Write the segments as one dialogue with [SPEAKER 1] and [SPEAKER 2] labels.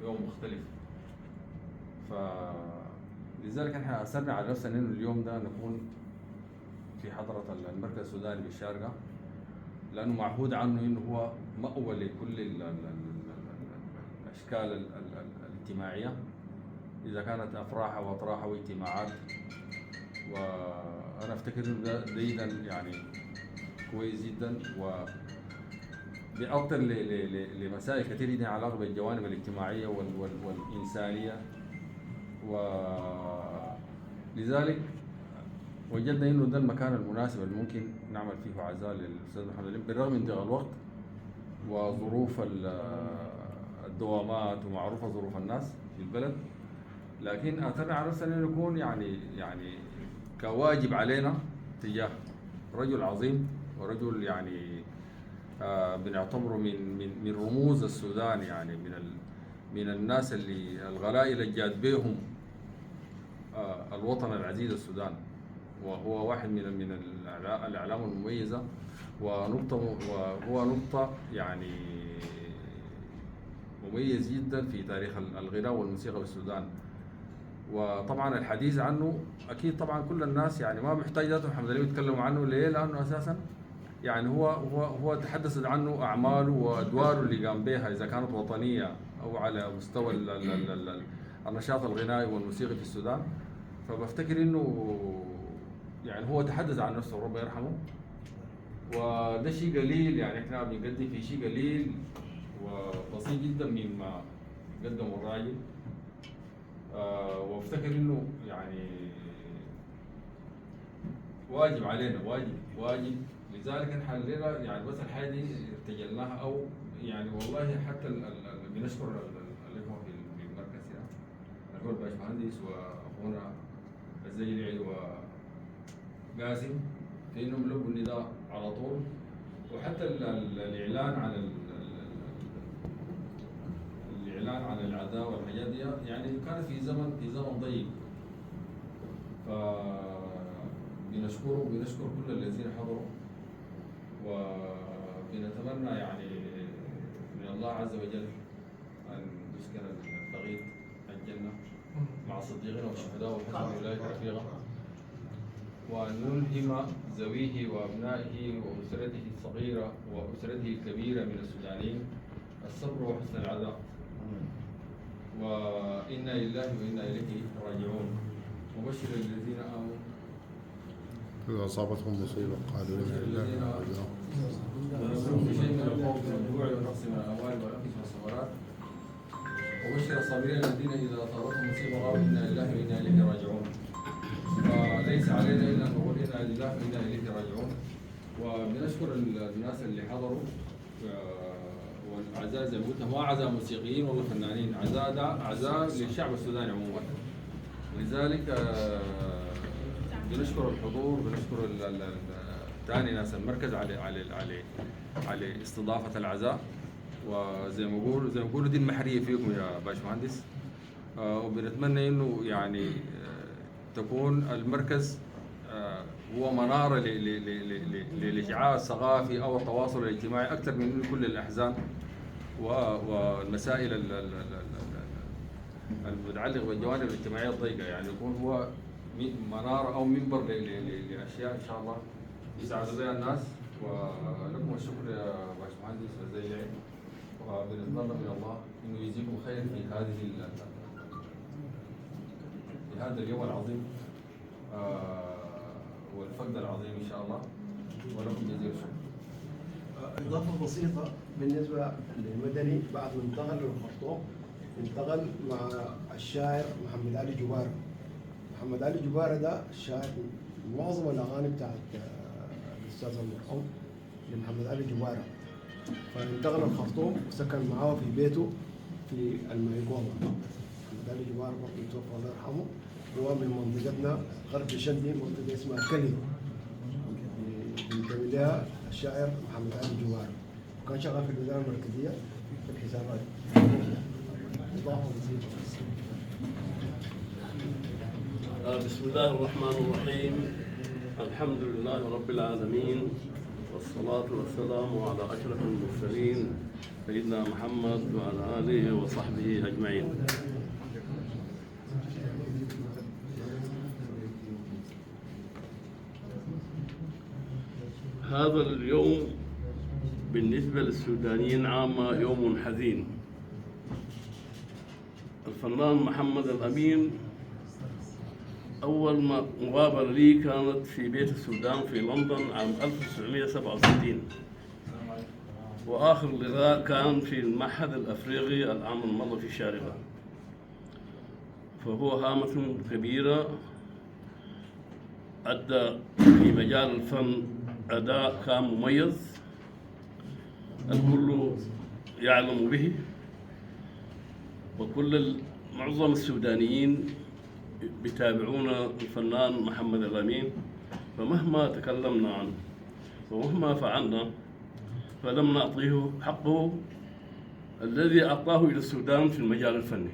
[SPEAKER 1] يوم مختلف. فلذلك احنا اثرنا على نفسنا انه اليوم ده نكون في حضرة المركز السوداني بالشارقة، لانه معهود عنه انه هو مأوى لكل الاشكال الاجتماعية، اذا كانت افراح او اطراح او اجتماعات. وانا افتكر انه ده جدا يعني كويس جدا، و بيأطر لمسائل كثير جدا علاقة بالجوانب الاجتماعية والإنسانية. ولذلك وجدنا انه ده المكان المناسب اللي ممكن نعمل فيه عزاء للاستاذ محمد علي، بالرغم من ضيق الوقت وظروف الدوامات ومعروفه ظروف الناس في البلد، لكن اثرنا على نفسنا انه نكون يعني كواجب علينا تجاه رجل عظيم ورجل يعني بنعتبره من رموز السودان، يعني من الناس اللي الغلائل اللي جات بهم الوطن العزيز السودان، وهو واحد من الاعلام المميزه، وهو نقطه يعني مميز جدا في تاريخ الغناء والموسيقى في السودان. وطبعا الحديث عنه اكيد طبعا كل الناس يعني ما محتاج ذاته محمد علي يتكلموا عنه. ليه؟ لانه اساسا يعني هو تحدثت عنه اعماله وادواره اللي قام بها، اذا كانت وطنيه او على مستوى النشاط الغنائي والموسيقي في السودان. فبفتكر انه يعني هو تحدث عن نفسه ربنا يرحمه، وده شيء قليل، يعني احنا بنقدم في شيء قليل وبسيط جدا مما قدمه الراجل. وافتكر انه يعني واجب علينا، واجب. لذلك احنا الليله يعني بس الحاجه دي ارتجلناها، او يعني والله حتى بنشكر الاخوه في المركز هنا، اللي هو الباشمهندس واخونا الزيلعي وقاسم، في انهم لبوا النداء على طول. وحتى الاعلان عن العداء والحاجات دي يعني كانت في زمن ضيق. بنشكر كل الذين حضروا، وبنتمنى يعني من الله عز وجل ان يسكن الفقيد الجنه مع الصديقين والشهداء وحسن اولئك رفيقا، وان نلهم ذويه وابنائه واسرته الصغيره واسرته الكبيره من السودانيين الصبر وحسن العزاء، وانا لله وانا اليه راجعون. وبشر الذين امنوا
[SPEAKER 2] إذا أصابتهم مصيبة قالوا إنا لله وإنا إليه راجعون.
[SPEAKER 1] في شيء من الخوف والجوع والنقص من الأموال والأنفس والثمرات. وبشر الصابرين الذين إذا أصابتهم مصيبة قالوا إنا لله وإنا إليه راجعون. فليس علينا إلا أن نقول إنا لله وإنا إليه راجعون. وبنشكر الناس اللي حضروا، والأعزاء زي ما قلت ما أعزاء موسيقيين ولا فنانين، أعزاء ده أعزاء للشعب السوداني عموما. لذلك بنشكر الحضور، بنشكر ثاني ناس المركز على استضافة العزاء. وزي ما بيقولوا دي المحرية فيكم يا باشمهندس. وبنتمنى انه يعني تكون المركز هو منارة للإشعاع الثقافي او التواصل الاجتماعي اكثر من كل الاحزان والمسائل المتعلقة بالجوانب الاجتماعية الضيقة. يعني يكون هو منارة أو منبر لأشياء إن شاء الله يساعد بها الناس. ولكم الشكر يا باشمهندس الزيلعي، وبنتمنى من الله إنه يجزيكم خير في هذا اليوم العظيم والفقد العظيم إن شاء الله. ولكم جزيل الشكر.
[SPEAKER 3] إضافة بسيطة بالنسبة للمدني، بعد ما انتقل للخرطوم انتقل مع الشاعر محمد علي جبارة. محمد علي جبارة ده شاعر معظم الأغاني بتاعت الأستاذ المرحوم لمحمد علي جبارة، فانتقل الخرطوم وسكن معاه في بيته في الميقومة. محمد علي جبارة برضه يتوفى الله يرحمه، هو من منطقتنا غرب شندي، منطقة اسمها كلي بينتمي لها الشاعر محمد علي جبارة، وكان شغال في الوزارة المركزية في الحسابات. إضافة بسيطة.
[SPEAKER 4] بسم الله الرحمن الرحيم. الحمد لله رب العالمين، والصلاة والسلام على أشرف المرسلين سيدنا محمد وعلى آله وصحبه أجمعين. هذا اليوم بالنسبة للسودانيين عامة يوم حزين. الفنان محمد الأمين أول مقابلة لي كانت في بيت السودان في لندن عام 1967، وآخر لقاء كان في المعهد الأفريقي العام الماضي في الشارقة. فهو هامة كبيرة، أدى في مجال الفن أداء كان مميز الكل يعلم به، وكل معظم السودانيين بيتابعون الفنان محمد الأمين. فمهما تكلمنا عنه ومهما فعلنا فلم نعطيه حقه الذي أعطاه إلى السودان في المجال الفني.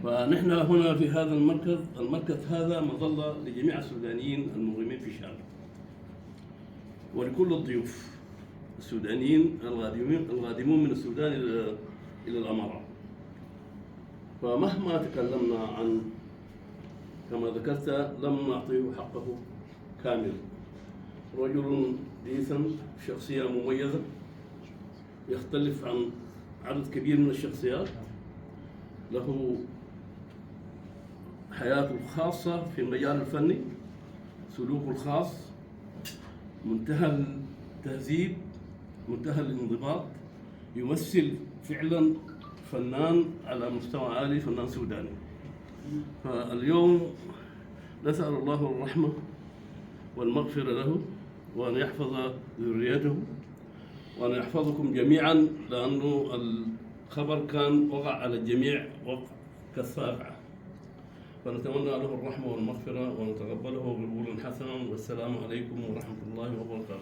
[SPEAKER 4] فنحن هنا في هذا المركز هذا مظلة لجميع السودانيين المقيمين في الشارع، ولكل الضيوف السودانيين القادمون من السودان إلى الأمارات. فمهما تكلمنا عن كما ذكرت لم نعطيه حقه كامل. رجل ديسن، شخصية مميزة، يختلف عن عدد كبير من الشخصيات، له حياته الخاصة في المجال الفني، سلوكه الخاص، منتهى التهذيب، منتهى الانضباط، يمثل فعلا فنان على مستوى عالي، فنان سوداني. فاليوم نسأل الله الرحمة والمغفرة له، وأن يحفظ ذريته، وأن يحفظكم جميعا، لأنه الخبر كان وقع على الجميع وقع كالصاعقة. فنتمنى له الرحمة والمغفرة ونتقبله بقبول حسن. والسلام عليكم ورحمة الله وبركاته.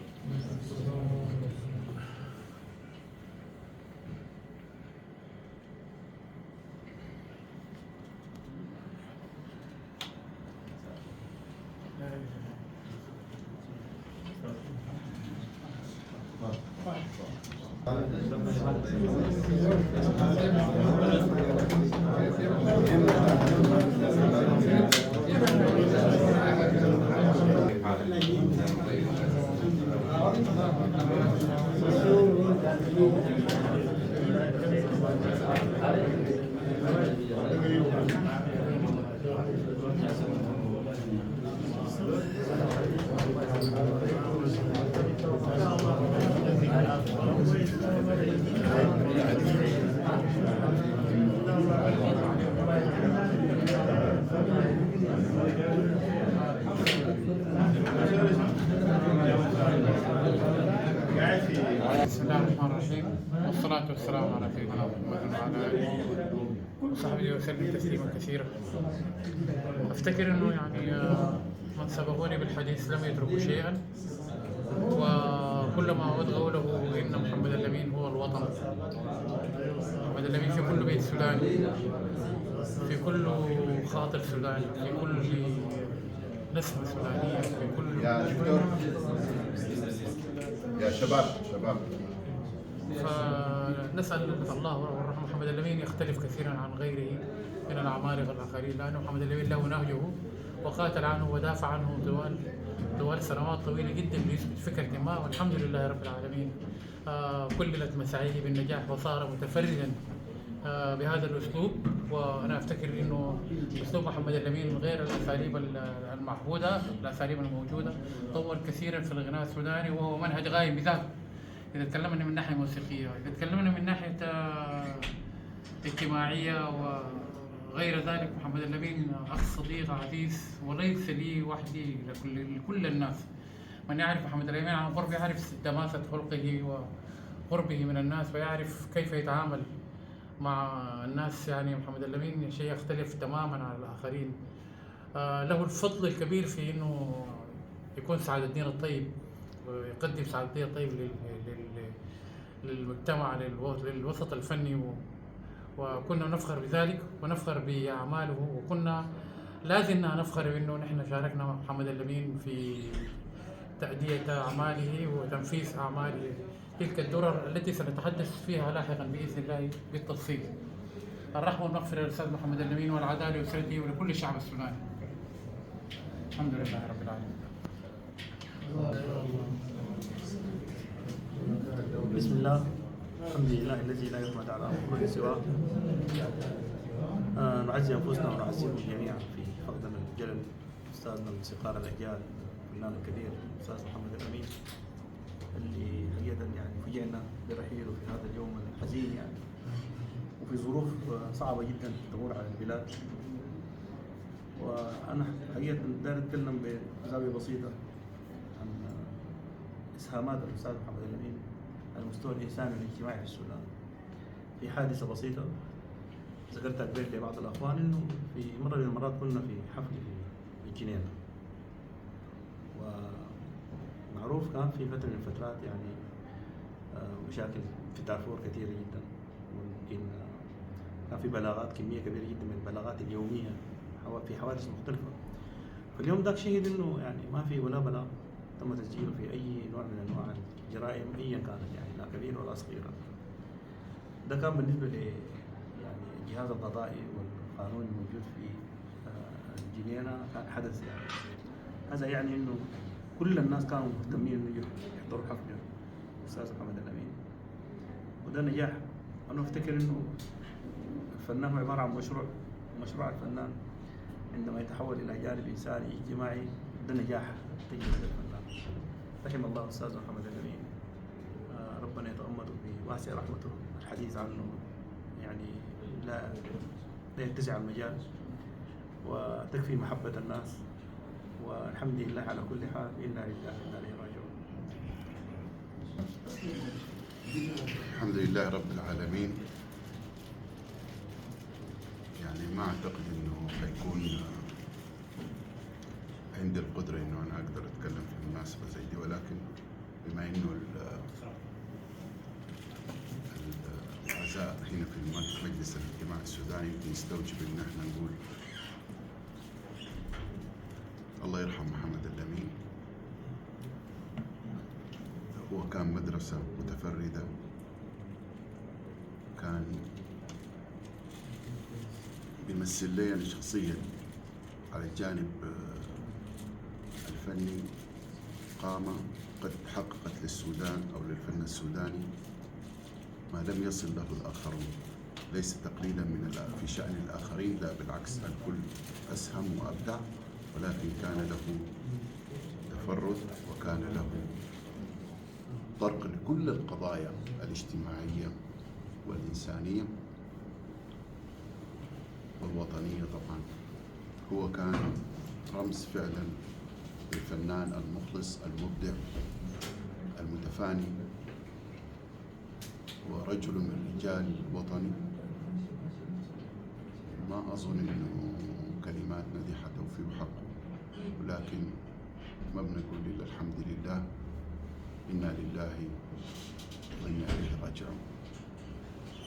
[SPEAKER 5] بسم الله الرحمن الرحيم، والصلاة والسلام على سيدنا محمد وعلى آله وصحبه وسلم تسليما كثيرا. أفتكر أنه من سبقوني بالحديث لم يتركوا شيئا، وكلما أدعو له إن محمد الأمين هو الوطن. محمد الأمين في كل بيت سوداني، في كل خاطر سوداني، في كل نسمة سودانية، في كل
[SPEAKER 2] يا دكتور، يا شباب
[SPEAKER 5] فنسأل الله والرحمة. محمد الأمين يختلف كثيرا عن غيره من العمالقة الآخرين، لأن محمد الأمين له نهجه وقاتل عنه ودافع عنه طوال سنوات طويلة جدا ليثبت فكرة ما، والحمد لله رب العالمين كللت مساعيه بالنجاح وصار متفردا بهذا الأسلوب. وأنا أفتكر إنه أسلوب محمد الأمين غير الأساليب المعهودة، الأساليب الموجودة، طور كثيرا في الغناء السوداني، وهو منهج غاية بذاته. إذا تكلمنا من ناحية موسيقية، إذا تكلمنا من ناحية اجتماعية وغير ذلك، محمد الأمين أخ صديق عزيز، وليس لي وحدي، لكل الناس. من يعرف محمد الأمين عن قرب يعرف دماسة خلقه وقربه من الناس، ويعرف كيف يتعامل مع الناس. محمد الأمين شيء يختلف تماما عن الآخرين. له الفضل الكبير في إنه يكون سعد الدين الطيب، ويقدم سعد الدين الطيب للمجتمع، للوسط الفني، وكنا نفخر بذلك ونفخر بأعماله، وكنا لازلنا نفخر بأنه نحن شاركنا محمد الأمين في تأدية أعماله وتنفيذ أعماله تلك الدرر التي سنتحدث فيها لاحقا بإذن الله بالتفصيل. الرحمة والمغفرة للأستاذ محمد الأمين والعدالة لأسرته ولكل الشعب السوداني. الحمد لله رب العالمين.
[SPEAKER 6] بسم الله، الحمد لله الذي لا يحمد على أمره سواه. نعزي أنفسنا ونعزيكم جميعا في فقدنا الجلل أستاذنا موسيقار الأجيال الفنان الكبير الأستاذ محمد الأمين، اللي حقيقة يعني فوجئنا برحيله في هذا اليوم الحزين يعني، وفي ظروف صعبة جدا تمر على البلاد. وأنا حقيقة داير أتكلم بزاوية بسيطة عن إسهامات الأستاذ محمد الأمين على المستوى الإنساني والاجتماعي في السودان. في حادثة بسيطة ذكرتها قبل لبعض الأخوان، إنه في مرة من المرات كنا في حفل في الجنينة، ومعروف كان في فترة من الفترات يعني مشاكل في دارفور كثيرة جدا، ويمكن كان في بلاغات كمية كبيرة جدا من البلاغات اليومية في حوادث مختلفة. فاليوم ذاك شهد إنه يعني ما في ولا بلاغ تم تسجيله في أي نوع من أنواع الجرائم أيا كانت، يعني لا كبيرة ولا صغيرة. ده كان بالنسبة ل يعني الجهاز القضائي والقانوني الموجود في الجنينة كان حدث يعني. هذا يعني إنه كل الناس كانوا مهتمين إنه يحضروا حفل الأستاذ محمد الأمين، وده نجاح. أنا أفتكر إنه الفنان هو عبارة عن مشروع الفنان عندما يتحول إلى جانب إنساني اجتماعي، ده نجاح تجربة الفنان. رحم الله الأستاذ محمد الأمين، ربنا يتغمده بواسع رحمته. الحديث عنه يعني لا يتسع المجال، وتكفي محبة الناس، والحمد لله على كل حال. إنا لله وإنا إليه راجعون.
[SPEAKER 2] الحمد لله رب العالمين. يعني ما أعتقد إنه حيكون عندي القدرة إنه أنا أقدر أتكلم في مناسبة زي دي، ولكن بما إنه العزاء هنا في مجلس الاجتماع السوداني نستوجب إن احنا نقول الله يرحم محمد الأمين. هو كان مدرسة متفردة، كان بيمثل لي أنا شخصيا على الجانب الفني قامة قد حققت للسودان أو للفن السوداني ما لم يصل له الآخرون، ليس تقليلا في شأن الآخرين، لا بالعكس، الكل أسهم وأبدع، ولكن كان له تفرد وكان له طرق لكل القضايا الاجتماعية والإنسانية والوطنية. طبعا هو كان رمز فعلا للفنان المخلص المبدع المتفاني، ورجل من رجال الوطن. ما أظن أنه كلمات مديحة توفي حقه، ولكن ما بنقول إلا الحمد لله، إنا لله وإنا إليه راجعون.